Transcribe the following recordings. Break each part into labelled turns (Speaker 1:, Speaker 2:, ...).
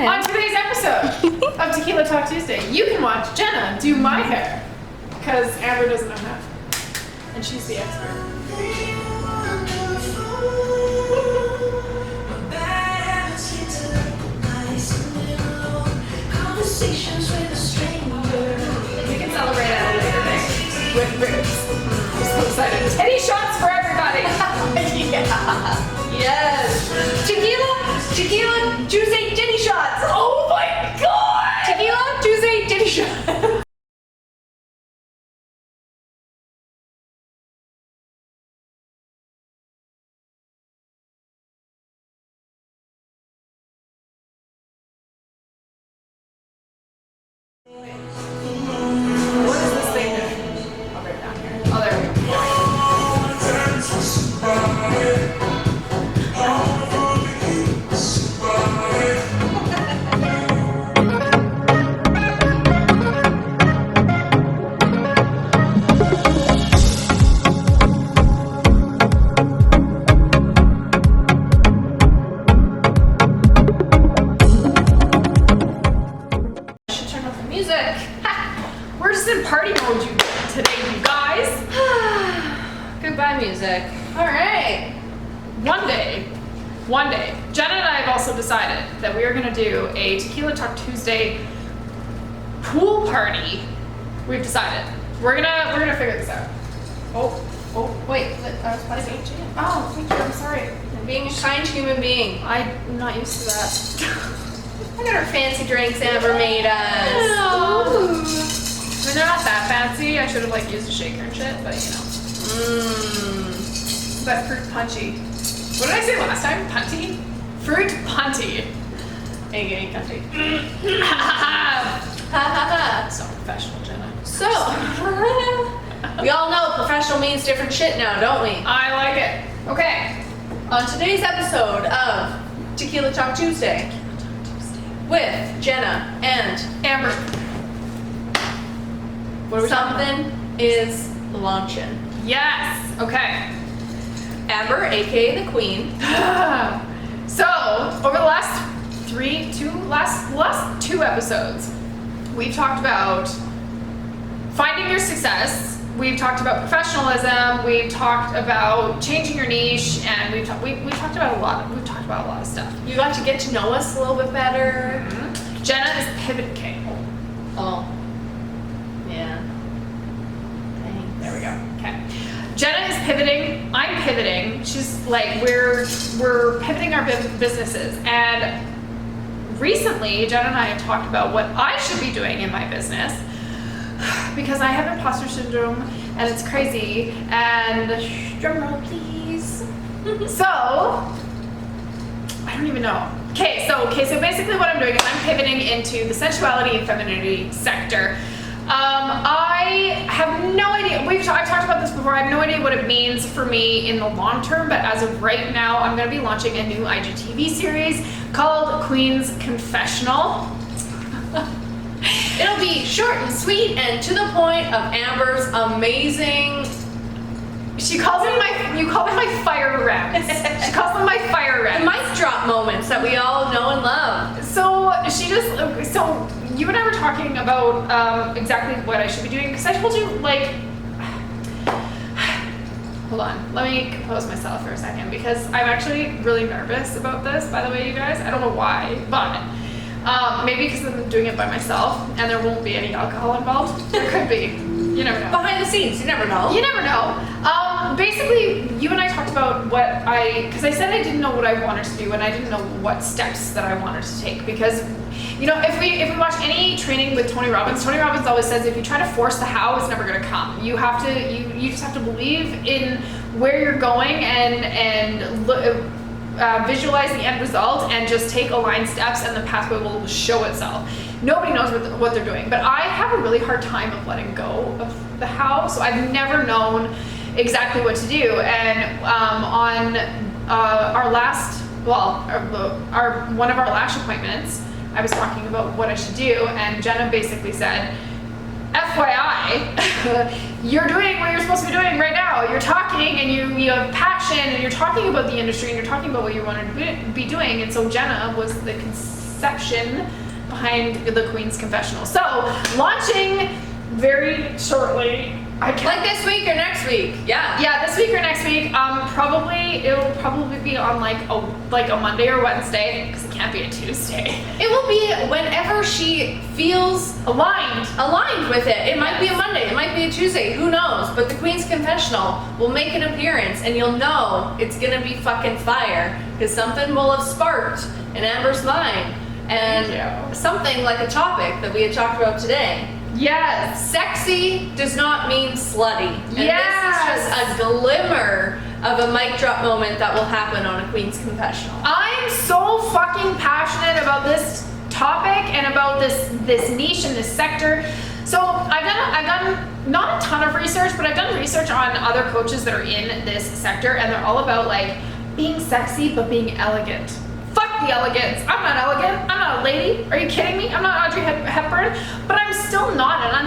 Speaker 1: On today's episode of Tequila Talk Tuesday, you can watch Jenna do my hair. Because Amber doesn't know how. And she's the expert. We can celebrate at a later date with ribs. I'm so excited. Teddy shots for everybody.
Speaker 2: Yeah. Yes. Tequila, Tuesday, titty shots.
Speaker 1: Oh my god.
Speaker 2: Tequila, Tuesday, titty shots.
Speaker 1: What is this thing doing? I'll bring it down here. Oh, there we go. I should turn off the music. Ha! We're just in party mode today, you guys.
Speaker 2: Goodbye, music.
Speaker 1: All right. One day, Jenna and I have also decided that we are going to do a Tequila Talk Tuesday pool party. We've decided. We're gonna figure this out. Oh, wait. I was pressing. Oh, thank you. I'm sorry.
Speaker 2: Being a kind human being.
Speaker 1: I'm not used to that.
Speaker 2: Look at our fancy drinks Amber made us.
Speaker 1: I mean, they're not that fancy. I should have like used a shaker and shit, but you know. But fruit punchy. What did I say last time? Punty? Fruit punty. AKA cunty.
Speaker 2: Ha ha ha.
Speaker 1: So professional, Jenna.
Speaker 2: So, we all know professional means different shit now, don't we?
Speaker 1: I like it. Okay.
Speaker 2: On today's episode of Tequila Talk Tuesday with Jenna and
Speaker 1: Amber. What are we talking about?
Speaker 2: something is launching.
Speaker 1: Yes. Okay.
Speaker 2: Amber, aka the Queen.
Speaker 1: So, over the last last two episodes, we've talked about finding your success. We've talked about professionalism. We've talked about changing your niche, and we talked about a lot. We've talked about a lot of stuff.
Speaker 2: You got to get to know us a little bit better.
Speaker 1: Mm-hmm. Jenna is pivoting.
Speaker 2: Oh. Yeah. Thanks.
Speaker 1: There we go. Okay. Jenna is pivoting. I'm pivoting. She's like we're pivoting our businesses. And recently, Jenna and I have talked about what I should be doing in my business because I have imposter syndrome and it's crazy. And drum roll, please. So I don't even know. Okay, so basically what I'm doing is I'm pivoting into the sensuality and femininity sector. I have no idea. I've talked about this before. I have no idea what it means for me in the long term, but as of right now, I'm going to be launching a new IGTV series called Queen's Confessional.
Speaker 2: It'll be short and sweet and to the point of Amber's amazing.
Speaker 1: You call them my fire rems. She calls them my fire rems.
Speaker 2: The mic drop moments that we all know and love.
Speaker 1: So you and I were talking about exactly what I should be doing because I told you like, hold on, let me compose myself for a second because I'm actually really nervous about this. By the way, you guys, I don't know why, but maybe because I'm doing it by myself and there won't be any alcohol involved. There could be. You never know.
Speaker 2: Behind the scenes, you never know.
Speaker 1: You never know. Basically, you and I talked about because I said I didn't know what I wanted to do and I didn't know what steps that I wanted to take because, you know, if we watch any training with Tony Robbins always says if you try to force the how, it's never going to come. You have to, you just have to believe in where you're going and visualize the end result and just take aligned steps and the pathway will show itself. Nobody knows what they're doing, but I have a really hard time of letting go of the how, so I've never known exactly what to do. And on our last, one of our lash appointments, I was talking about what I should do, and Jenna basically said, FYI, you're doing what you're supposed to be doing right now. You're talking and you have passion and you're talking about the industry and you're talking about what you want to be doing. And so Jenna was the conception behind the Queen's Confessional. So, launching very shortly.
Speaker 2: Like this week or next week? Yeah.
Speaker 1: Yeah, this week or next week. It'll probably be on like a Monday or Wednesday, because it can't be a Tuesday.
Speaker 2: It will be whenever she feels
Speaker 1: Aligned.
Speaker 2: with it. It might be a Monday, it might be a Tuesday, who knows? But the Queen's Confessional will make an appearance, and you'll know it's gonna be fucking fire, because something will have sparked in Amber's mind, and something like a topic that we had talked about today.
Speaker 1: Yes.
Speaker 2: Sexy does not mean slutty. And
Speaker 1: Yes.
Speaker 2: this is just a glimmer of a mic drop moment that will happen on a Queen's Confessional.
Speaker 1: I'm so fucking passionate about this topic and about this niche and this sector. So I've done not a ton of research, but I've done research on other coaches that are in this sector, and they're all about like being sexy but being elegant. Fuck the elegance. I'm not elegant. I'm not a lady. Are you kidding me? I'm not Audrey Hepburn, but I'm still not an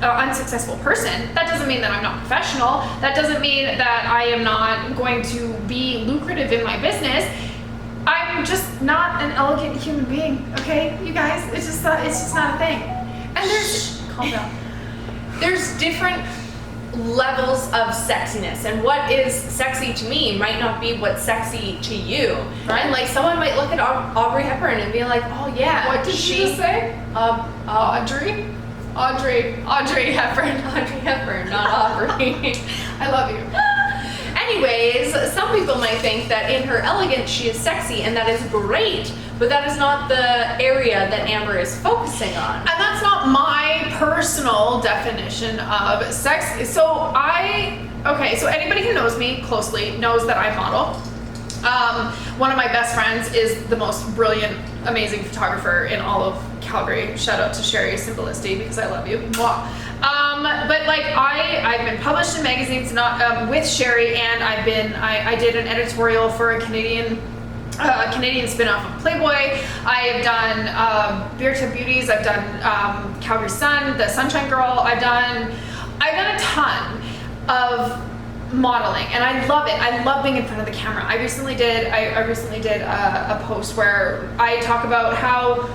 Speaker 1: unsuccessful person. That doesn't mean that I'm not professional. That doesn't mean that I am not going to be lucrative in my business. I'm just not an elegant human being, okay? You guys, it's just not a thing. And calm down.
Speaker 2: There's different levels of sexiness, and what is sexy to me might not be what's sexy to you. Right? And like someone might look at Audrey Hepburn and be like, oh yeah.
Speaker 1: What did she just say? Audrey Hepburn.
Speaker 2: Audrey Hepburn, not Aubrey.
Speaker 1: I love you.
Speaker 2: Anyways, some people might think that in her elegance she is sexy, and that is great, but that is not the area that Amber is focusing on.
Speaker 1: And that's not my personal definition of sex. So anybody who knows me closely knows that I model. One of my best friends is the most brilliant, amazing photographer in all of Calgary. Shout out to Sherry Symbolisti, because I love you. Mwah. But like I've been published in magazines with Sherry, and I did an editorial for a Canadian spin-off of Playboy. I have done Beer Tip Beauties. I've done Calgary Sun, The Sunshine Girl. I've done a ton of modeling, and I love it. I love being in front of the camera. I recently did a post where I talk about how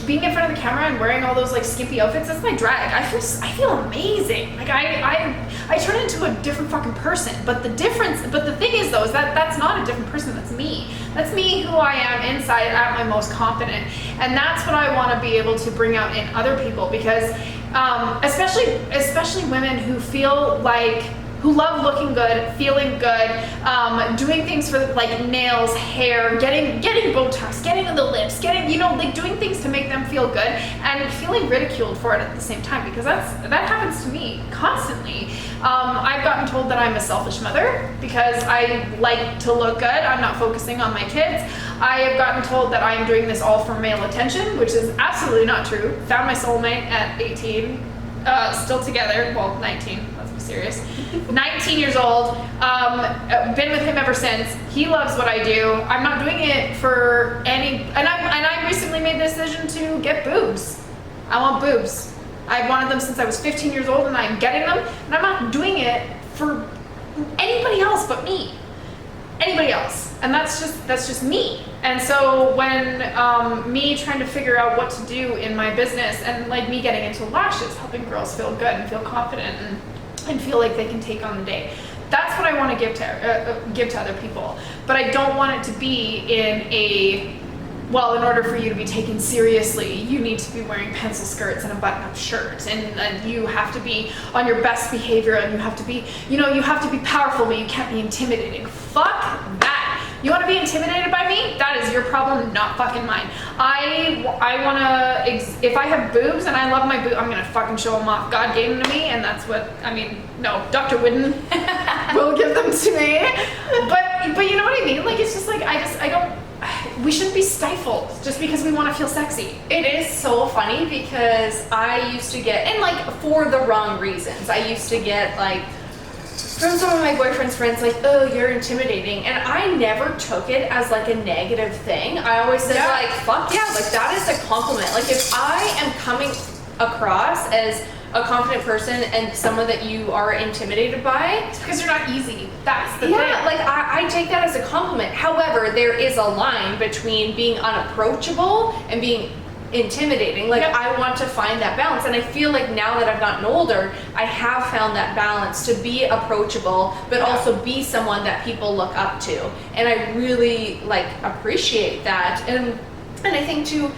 Speaker 1: being in front of the camera and wearing all those like skimpy outfits, that's my drag. I feel amazing. Like I turn into a different fucking person. But the thing is though, is that that's not a different person, that's me. That's me who I am inside at my most confident. And that's what I want to be able to bring out in other people, because especially women who feel like, who love looking good, feeling good, doing things for like nails, hair, getting Botox, getting on the lips, like doing things to make them feel good, and feeling ridiculed for it at the same time, because that happens to me constantly. I've gotten told that I'm a selfish mother because I like to look good. I'm not focusing on my kids. I have gotten told that I am doing this all for male attention, which is absolutely not true. Found my soulmate at 18, still together, well, 19. Serious. 19 years old, been with him ever since. He loves what I do. I'm not doing it for any, and I recently made the decision to get boobs. I want boobs. I've wanted them since I was 15 years old, and I'm getting them, and I'm not doing it for anybody else but me. Anybody else. And that's just me. And so when me trying to figure out what to do in my business, and like me getting into lashes, helping girls feel good and feel confident and feel like they can take on the day. That's what I want to give to other people. But I don't want it to be in order for you to be taken seriously, you need to be wearing pencil skirts and a button-up shirt, and you have to be on your best behavior, and you have to be powerful, but you can't be intimidating. Fuck that. You want to be intimidated by me? That is your problem, not fucking mine. I want to, if I have boobs and I love my boobs, I'm going to fucking show them off. God gave them to me, and that's what, Dr. Whidden will give them to me. But you know what I mean? Like, it's just like, we shouldn't be stifled just because we want to feel sexy.
Speaker 2: It is so funny, because I used to get, and like for the wrong reasons, I used to get like, from some of my boyfriend's friends, like, oh, you're intimidating. And I never took it as like a negative thing. I always said like, fuck yeah, like that is a compliment. Like if I am coming across as a confident person and someone that you are intimidated by.
Speaker 1: It's because you're not easy. That's the thing.
Speaker 2: Yeah, like I take that as a compliment. However, there is a line between being unapproachable and being intimidating. Like,
Speaker 1: Yep.
Speaker 2: I want to find that balance, and I feel like now that I've gotten older, I have found that balance to be approachable, but also be someone that people look up to, and I really like appreciate that. And I think too,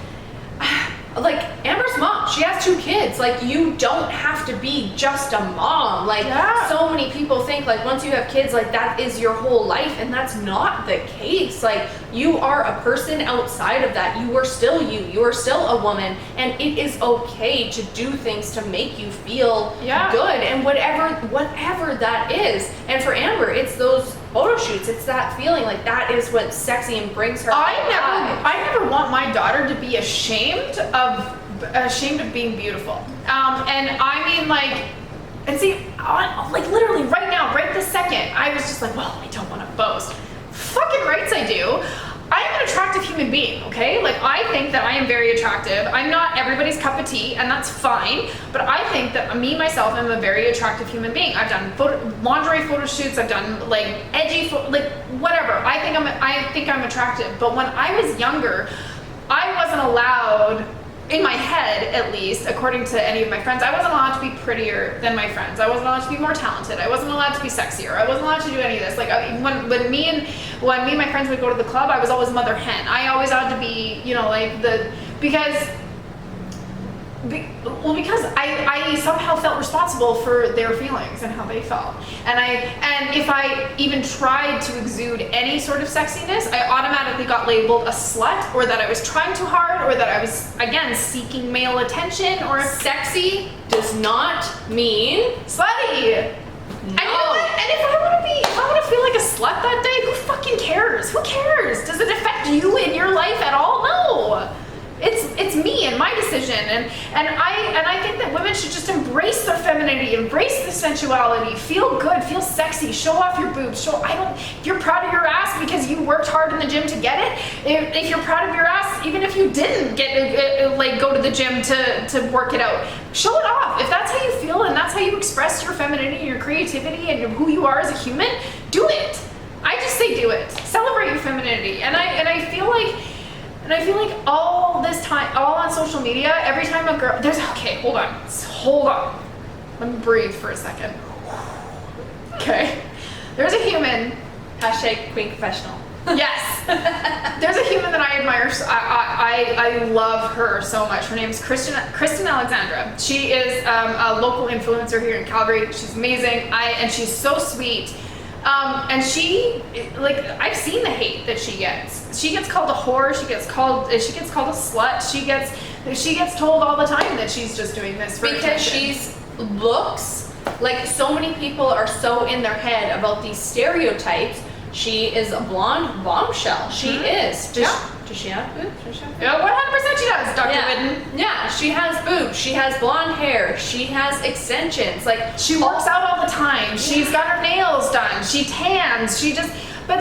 Speaker 2: like Amber's mom, she has 2 kids. Like, you don't have to be just a mom. Like, so many people think like once you have kids, like that is your whole life, and that's not the case. Like, you are a person outside of that. You are still you. You are still a woman, and it is okay to do things to make you feel good, and whatever that is. And for Amber, it's those photo shoots. It's that feeling like that is what's sexy and brings her.
Speaker 1: I never want my daughter to be ashamed of being beautiful. And I mean, like, and see, like literally right now, right this second, I was just like, well, I don't want to boast. Fucking rights I do. I am an attractive human being, okay? Like, I think that I am very attractive. I'm not everybody's cup of tea, and that's fine, but I think that me, myself, am a very attractive human being. I've done lingerie photo shoots, I've done, like, edgy, like, whatever. I think I'm attractive, but when I was younger, I wasn't allowed, in my head at least, according to any of my friends, I wasn't allowed to be prettier than my friends. I wasn't allowed to be more talented. I wasn't allowed to be sexier. I wasn't allowed to do any of this. Like, when me and my friends would go to the club, I was always mother hen. I always had to be, you know, like because I somehow felt responsible for their feelings and how they felt. And if I even tried to exude any sort of sexiness, I automatically got labeled a slut, or that I was trying too hard, or that I was, again, seeking male attention, or
Speaker 2: Sexy does not mean
Speaker 1: slutty.
Speaker 2: no.
Speaker 1: And you know what? And if I want to feel like a slut that day, who fucking cares? Who cares? Does it affect you in your life at all? No. It's me and my decision, and I think that women should just embrace their femininity, embrace their sensuality, feel good, feel sexy, show off your boobs. If you're proud of your ass because you worked hard in the gym to get it, if you're proud of your ass, even if you didn't go to the gym to work it out, show it off. If that's how you feel and that's how you express your femininity and your creativity and who you are as a human, do it. I just say do it. Celebrate your femininity, and I feel like. And I feel like all this time, all on social media, every time a girl, hold on. Let me breathe for a second. Okay. There's a human.
Speaker 2: Hashtag Queen Confessional.
Speaker 1: Yes. There's a human that I admire. I love her so much. Her name is Kristen Alexandra. She is a local influencer here in Calgary. She's amazing. And she's so sweet. And she, like, I've seen the hate that she gets. She gets called a whore. She gets called a slut. She gets told all the time that she's just doing this for
Speaker 2: because
Speaker 1: attention.
Speaker 2: she's looks like so many people are so in their head about these stereotypes. She is a blonde bombshell. She is. Does she have boobs?
Speaker 1: Yeah, 100% she does, Dr. Whitten.
Speaker 2: Yeah, she has boobs. She has blonde hair. She has extensions. Like,
Speaker 1: she works out all the time. She's got her nails done. She tans. But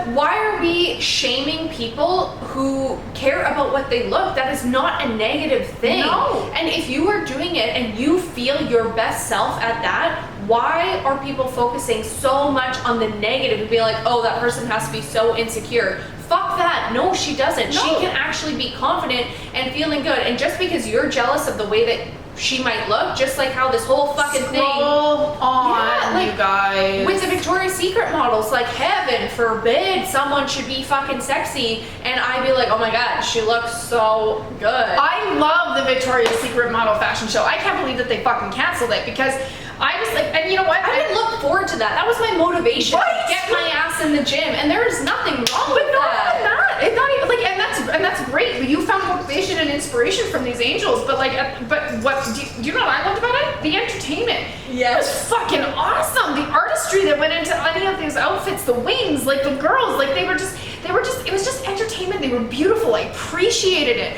Speaker 2: why are we shaming people who care about what they look? That is not a negative thing.
Speaker 1: No.
Speaker 2: And if you are doing it and you feel your best self at that, why are people focusing so much on the negative and be like, oh, that person has to be so insecure? Fuck that. No, she doesn't.
Speaker 1: No.
Speaker 2: She can actually be confident and feeling good. And just because you're jealous of the way that she might look, just like how this whole fucking thing.
Speaker 1: Scroll on,
Speaker 2: like,
Speaker 1: you guys.
Speaker 2: With the Victoria's Secret models, like, heaven forbid someone should be fucking sexy and I'd be like, oh my god, she looks so good.
Speaker 1: I love the Victoria's Secret model fashion show. I can't believe that they fucking canceled it, because I just like, and you know what?
Speaker 2: I didn't look forward to that. That was my motivation.
Speaker 1: Right?
Speaker 2: To get my ass in the gym, and there is nothing wrong with that.
Speaker 1: But not. It's not even like, and that's great. You found motivation and inspiration from these angels, but like, but what? Do you know what I loved about it? The entertainment.
Speaker 2: Yes.
Speaker 1: It was fucking awesome. The artistry that went into any of these outfits, the wings, like the girls, like it was just entertainment. They were beautiful. I appreciated it.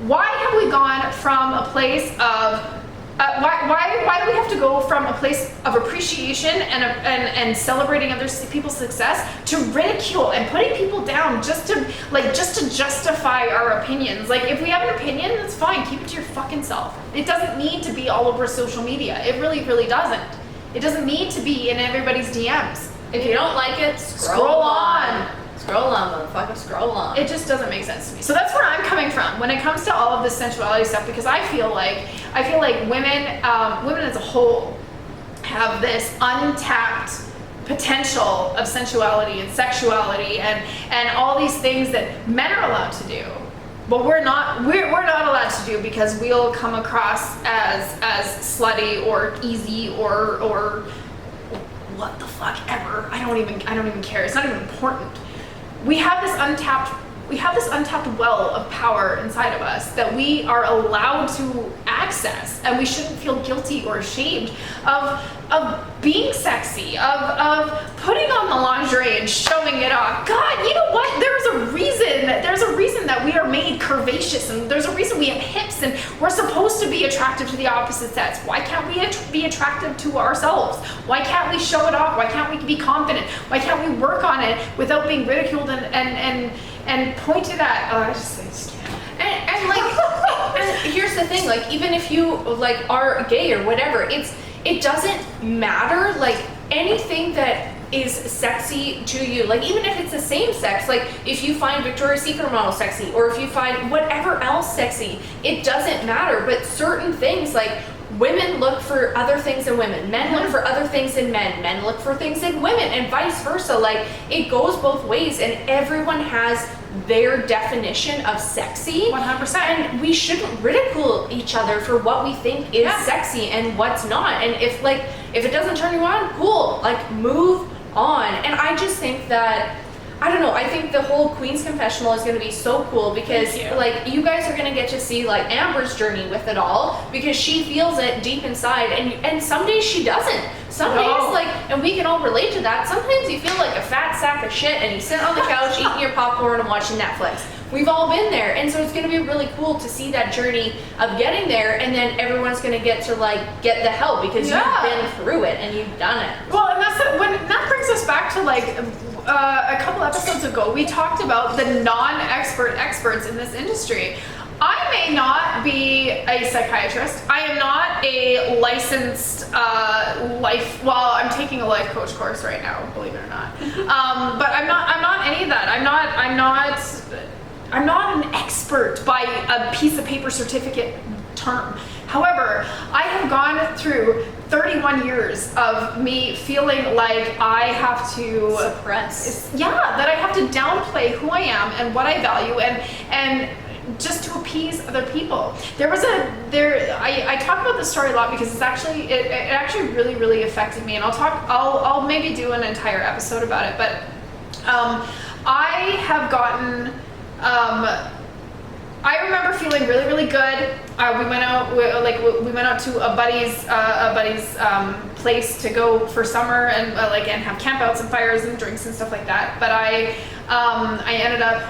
Speaker 1: Why have we gone from a place of Why do we have to go from a place of appreciation and celebrating other people's success to ridicule and putting people down just to justify our opinions? Like, if we have an opinion, that's fine. Keep it to your fucking self. It doesn't need to be all over social media. It really, really doesn't. It doesn't need to be in everybody's DMs.
Speaker 2: If you don't like it, scroll on. Scroll on, motherfucker, scroll on.
Speaker 1: It just doesn't make sense to me. So that's where I'm coming from when it comes to all of this sensuality stuff, because I feel like women as a whole have this untapped potential of sensuality and sexuality and all these things that men are allowed to do, but we're not allowed to do, because we'll come across as slutty or easy or what the fuck ever. I don't even care. It's not even important. We have this untapped well of power inside of us that we are allowed to access, and we shouldn't feel guilty or ashamed of being sexy, of putting on the lingerie and showing it off. God, you know what? There's a reason that we are made curvaceous, and there's a reason we have hips, and we're supposed to be attractive to the opposite sex. Why can't we be attractive to ourselves? Why can't we show it off? Why can't we be confident? Why can't we work on it without being ridiculed and pointed at? Oh, I just can't.
Speaker 2: And like, and here's the thing, like, even if you like are gay or whatever, it doesn't matter. Like, anything that is sexy to you, like, even if it's the same sex, like if you find Victoria's Secret model sexy, or if you find whatever else sexy, it doesn't matter. But certain things, like, women look for other things in women, men look for other things in men look for things in women, and vice versa. Like, it goes both ways, and everyone has their definition of sexy.
Speaker 1: 100%.
Speaker 2: And we shouldn't ridicule each other for what we think is sexy and what's not. And if it doesn't turn you on, cool, like, move on. And I just think that, I don't know, I think the whole Queen's Confessional is going to be so cool, because like, you guys are going to get to see like Amber's journey with it all, because she feels it deep inside, and some days she doesn't. Some days, like, and we can all relate to that, sometimes you feel like a fat sack of shit and you sit on the couch eating your popcorn and watching Netflix. We've all been there, and so it's going to be really cool to see that journey of getting there, and then everyone's going to get to like get the help, because you've been through it and you've done it.
Speaker 1: Well, and that brings us back to like a couple episodes ago, we talked about the non-expert experts in this industry. I may not be a psychiatrist. I am not a licensed well, I'm taking a life coach course right now, believe it or not. But I'm not any of that. I'm not an expert by a piece of paper certificate term. However, I have gone through 31 years of me feeling like I have to
Speaker 2: suppress.
Speaker 1: That I have to downplay who I am and what I value, and just to appease other people. I talk about this story a lot, because it actually really, really affected me, and I'll maybe do an entire episode about it. But I have gotten I remember feeling really, really good. We went out to a buddy's place to go for summer and and have campouts and fires and drinks and stuff like that. But I ended up.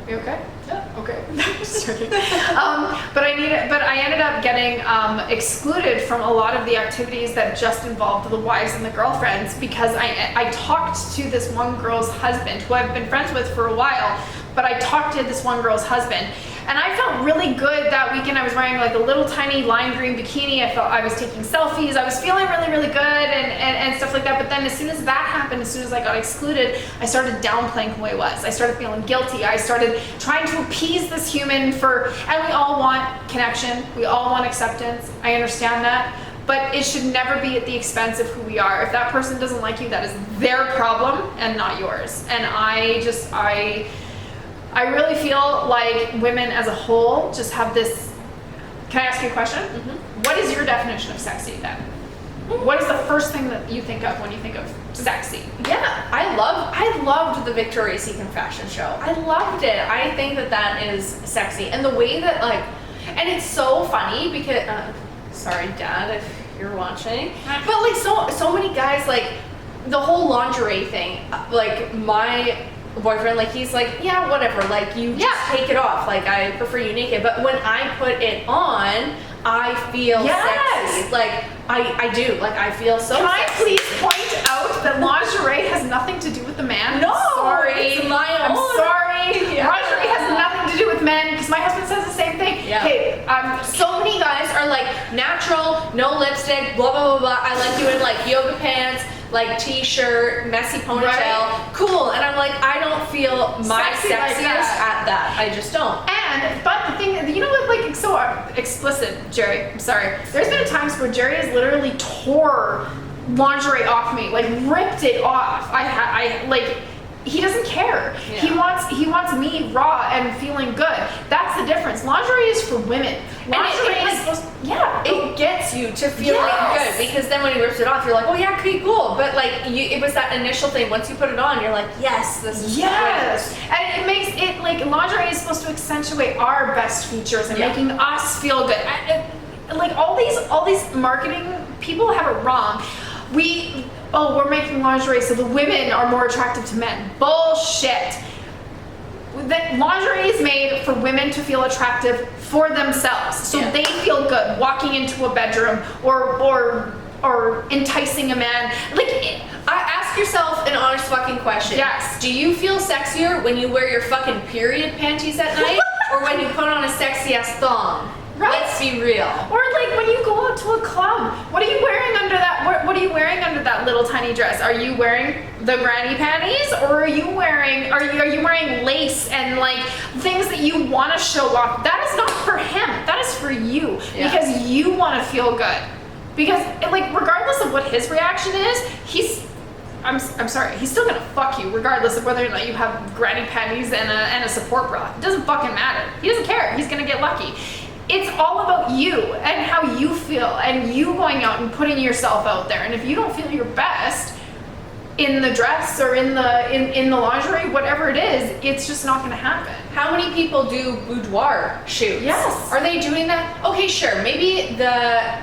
Speaker 1: Are you okay? Yeah. Okay. Just joking. But I ended up getting excluded from a lot of the activities that just involved the wives and the girlfriends, because I talked to this one girl's husband, who I've been friends with for a while. But I talked to this one girl's husband, and I felt really good that weekend. I was wearing like a little tiny lime green bikini. I felt I was taking selfies. I was feeling really, really good and stuff like that. But then as soon as that happened, as soon as I got excluded, I started downplaying who I was. I started feeling guilty. I started trying to appease this human and we all want connection. We all want acceptance. I understand that. But it should never be at the expense of who we are. If that person doesn't like you, that is their problem and not yours. And I really feel like women as a whole just have this. Can I ask you a question? Mm-hmm. What is your definition of sexy then? What is the first thing that you think of when you think of sexy?
Speaker 2: Yeah, I loved the Victoria's Secret fashion show. I loved it. I think that is sexy, and the way that and it's so funny because sorry, Dad, if you're watching, but like so many guys, like the whole lingerie thing, like my boyfriend, like he's like, yeah, whatever, like you just take it off. Like I prefer you naked. But when I put it on, I feel sexy. Like I do. Like I feel so
Speaker 1: Can
Speaker 2: sexy.
Speaker 1: I please point out that lingerie has nothing to do with the man?
Speaker 2: No,
Speaker 1: sorry.
Speaker 2: it's my
Speaker 1: I'm
Speaker 2: own.
Speaker 1: sorry.
Speaker 2: Yeah.
Speaker 1: Lingerie has nothing to do with men because my husband says the same thing.
Speaker 2: Yeah.
Speaker 1: Okay,
Speaker 2: So many guys are like natural, no lipstick, blah blah blah blah. I like you in like yoga pants, like t-shirt, messy ponytail, cool. And I'm like, I don't feel my
Speaker 1: Sexy like
Speaker 2: sexiest
Speaker 1: that.
Speaker 2: at that. I just don't.
Speaker 1: but the thing, you know what, like, so explicit, Jerry, I'm sorry. There's been times where Jerry has literally tore lingerie off me, like ripped it off. I like, he doesn't care.
Speaker 2: Yeah.
Speaker 1: He wants me raw and feeling good. That's the difference. Lingerie is for women. Lingerie is supposed
Speaker 2: it gets you to feel like good, because then when he rips it off, you're like, oh yeah, okay, cool. But like, it was that initial thing. Once you put it on, you're like, yes, this is great.
Speaker 1: And it makes it like lingerie is supposed to accentuate our best features and making us feel good. Like all these marketing people have it wrong. We're making lingerie so the women are more attractive to men. Bullshit. That lingerie is made for women to feel attractive for themselves, so they feel good walking into a bedroom or enticing a man. Like,
Speaker 2: ask yourself an honest fucking question.
Speaker 1: Yes.
Speaker 2: Do you feel sexier when you wear your fucking period panties at night, or when you put on a sexy ass thong?
Speaker 1: Right.
Speaker 2: Let's be real.
Speaker 1: Or like when you go out to a club, what are you wearing under that? What are you wearing under that little tiny dress? Are you wearing the granny panties, or are you wearing lace and like things that you want to show off? That is not for him. That is for you, because you want to feel good. Because like regardless of what his reaction is, I'm sorry, he's still gonna fuck you regardless of whether or not you have granny panties and a support bra. It doesn't fucking matter. He doesn't care. He's gonna get lucky. It's all about you and how you feel and you going out and putting yourself out there. And if you don't feel your best in the dress or in the lingerie, whatever it is, it's just not going to happen.
Speaker 2: How many people do boudoir shoots?
Speaker 1: Yes.
Speaker 2: Are they doing that? Okay, sure. Maybe the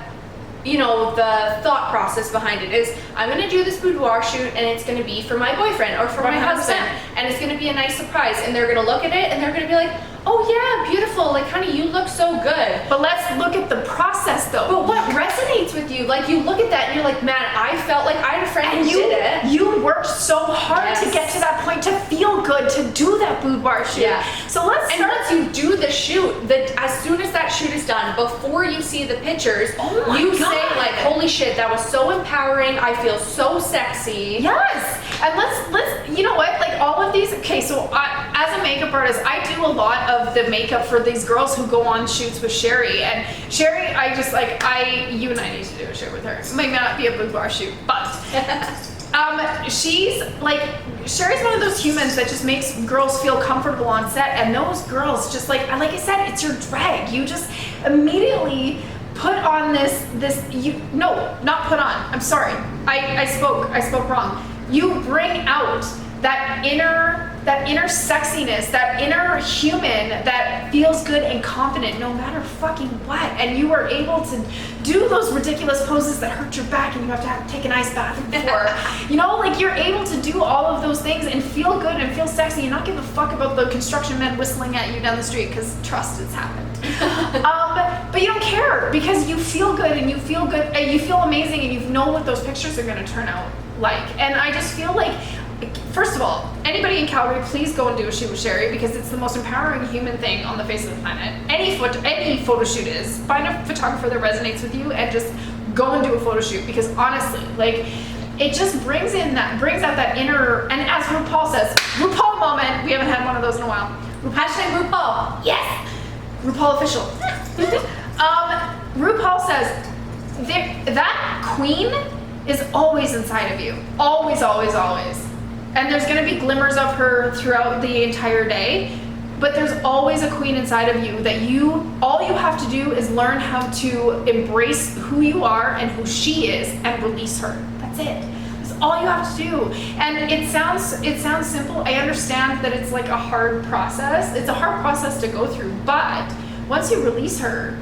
Speaker 2: thought process behind it is, I'm going to do this boudoir shoot and it's going to be for my boyfriend or for my
Speaker 1: 100%.
Speaker 2: husband, and it's going to be a nice surprise, and they're going to look at it and they're going to be like, oh yeah, beautiful, like honey, you look so good.
Speaker 1: But let's look at the process though.
Speaker 2: But what resonates with you? Like you look at that and you're like, man, I felt like I had a friend who did it.
Speaker 1: You worked so hard to get to that point, to feel good, to do that boudoir shoot.
Speaker 2: Yeah.
Speaker 1: So let's
Speaker 2: And once you do the shoot, as soon as that shoot is done, before you see the pictures, you say like, holy shit, that was so empowering. I feel so sexy.
Speaker 1: Yes. And let's you know what, like all of these, okay, so as a makeup artist, I do a lot of the makeup for these girls who go on shoots with Sherry. And Sherry, you and I need to do a shoot with her. It might not be a boudoir shoot, but she's like, Sherry's one of those humans that just makes girls feel comfortable on set, and those girls just like I said, it's your drag. You just immediately put on not put on. I'm sorry. I spoke wrong. You bring out that inner sexiness, that inner human that feels good and confident no matter fucking what. And you are able to do those ridiculous poses that hurt your back and you have to take an ice bath before. Like you're able to do all of those things and feel good and feel sexy and not give a fuck about the construction men whistling at you down the street, because trust, it's happened. But you don't care, because you feel good and you feel good and you feel amazing and you know what those pictures are going to turn out like. And I just feel like, first of all, anybody in Calgary, please go and do a shoot with Sherry, because it's the most empowering human thing on the face of the planet. Any photo shoot is. Find a photographer that resonates with you and just go and do a photo shoot, because honestly, like, it just brings out that inner, and as RuPaul says, RuPaul moment, we haven't had one of those in a while.
Speaker 2: Hashtag RuPaul.
Speaker 1: Yes! RuPaul official. RuPaul says, that queen is always inside of you. Always, always, always. And there's gonna be glimmers of her throughout the entire day, but there's always a queen inside of you that all you have to do is learn how to embrace who you are and who she is and release her. That's it. That's all you have to do. And it sounds simple. I understand that it's like a hard process. It's a hard process to go through, but once you release her,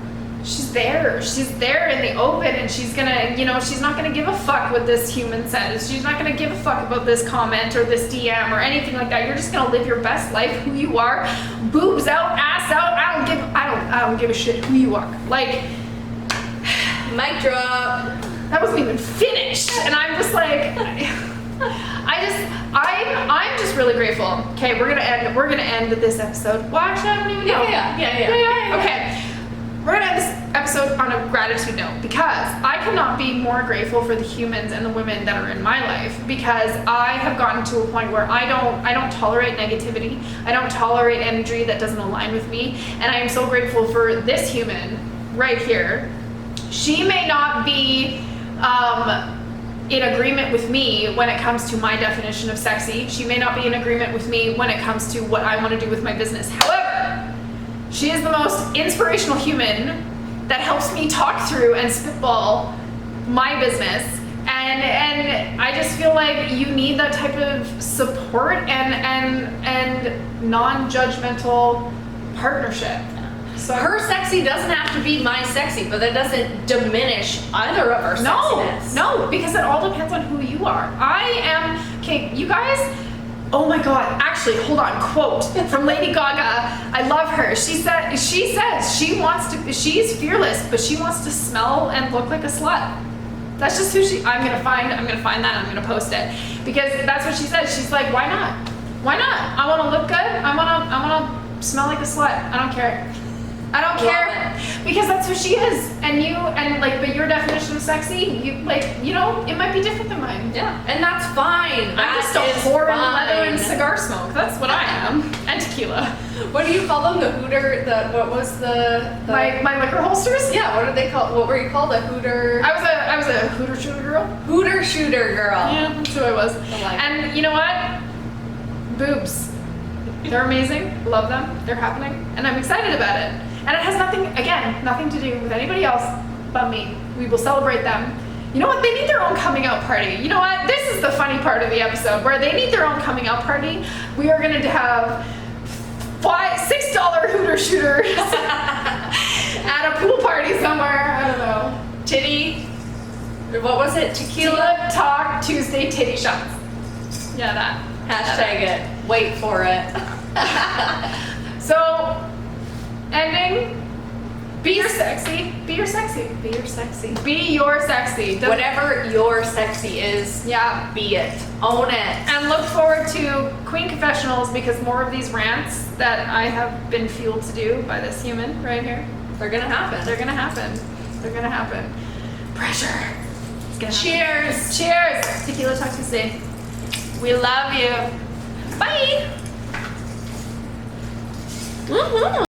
Speaker 1: she's there. She's there in the open, and she's gonna, you know, she's not gonna give a fuck what this human says. She's not gonna give a fuck about this comment or this DM or anything like that. You're just gonna live your best life, who you are, boobs out, ass out. I don't give a shit who you are. Like,
Speaker 2: Mic drop.
Speaker 1: that wasn't even finished, and I'm just like, I'm just really grateful. Okay, we're gonna end this episode. Well, actually, I don't even know.
Speaker 2: Yeah.
Speaker 1: Okay. We're gonna end this episode on a gratitude note, because I cannot be more grateful for the humans and the women that are in my life, because I have gotten to a point where I don't tolerate negativity. I don't tolerate energy that doesn't align with me, and I am so grateful for this human right here. She may not be in agreement with me when it comes to my definition of sexy. She may not be in agreement with me when it comes to what I want to do with my business. However, she is the most inspirational human that helps me talk through and spitball my business. And I just feel like you need that type of support and non-judgmental partnership. So
Speaker 2: Her sexy doesn't have to be my sexy, but that doesn't diminish either of our sexiness.
Speaker 1: No, because it all depends on who you are. Okay, you guys, oh my God, actually, hold on, quote from Lady Gaga. I love her. She says she's fearless, but she wants to smell and look like a slut. That's just who I'm gonna find that, and I'm gonna post it. Because that's what she says. She's like, why not? Why not? I wanna look good, I wanna smell like a slut. I don't care. I don't care, because that's who she is, but your definition of sexy, it might be different than mine.
Speaker 2: Yeah, and that's fine.
Speaker 1: I'm just a whore in leather and cigar smoke. That's what I am, and tequila.
Speaker 2: What do you call them? The hooter. What was the
Speaker 1: my liquor holsters?
Speaker 2: Yeah. What did they call? What were you called? A hooter.
Speaker 1: I was a hooter shooter girl.
Speaker 2: Hooter shooter girl.
Speaker 1: Yeah, that's who I was.
Speaker 2: like
Speaker 1: And you know what? Boobs. They're amazing. Love them. They're happening, and I'm excited about it. And it has nothing to do with anybody else but me. We will celebrate them. You know what? They need their own coming out party. You know what? This is the funny part of the episode, where they need their own coming out party. We are going to have $6 hooter shooters at a pool party somewhere. I don't know.
Speaker 2: Titty. What was it? Tequila
Speaker 1: Talk Tuesday titty shots. Yeah, that.
Speaker 2: Hashtag it. Wait for it.
Speaker 1: So, ending. Be your sexy. Be your sexy.
Speaker 2: Be your sexy.
Speaker 1: Be your sexy.
Speaker 2: Whatever your sexy is,
Speaker 1: Yeah.
Speaker 2: be it. Own it.
Speaker 1: And look forward to Queen Confessionals, because more of these rants that I have been fueled to do by this human right here,
Speaker 2: They're gonna happen.
Speaker 1: they're gonna happen. They're gonna happen. Pressure. It's gonna happen.
Speaker 2: Cheers.
Speaker 1: Cheers. Tequila Talk Tuesday. We love you. Bye.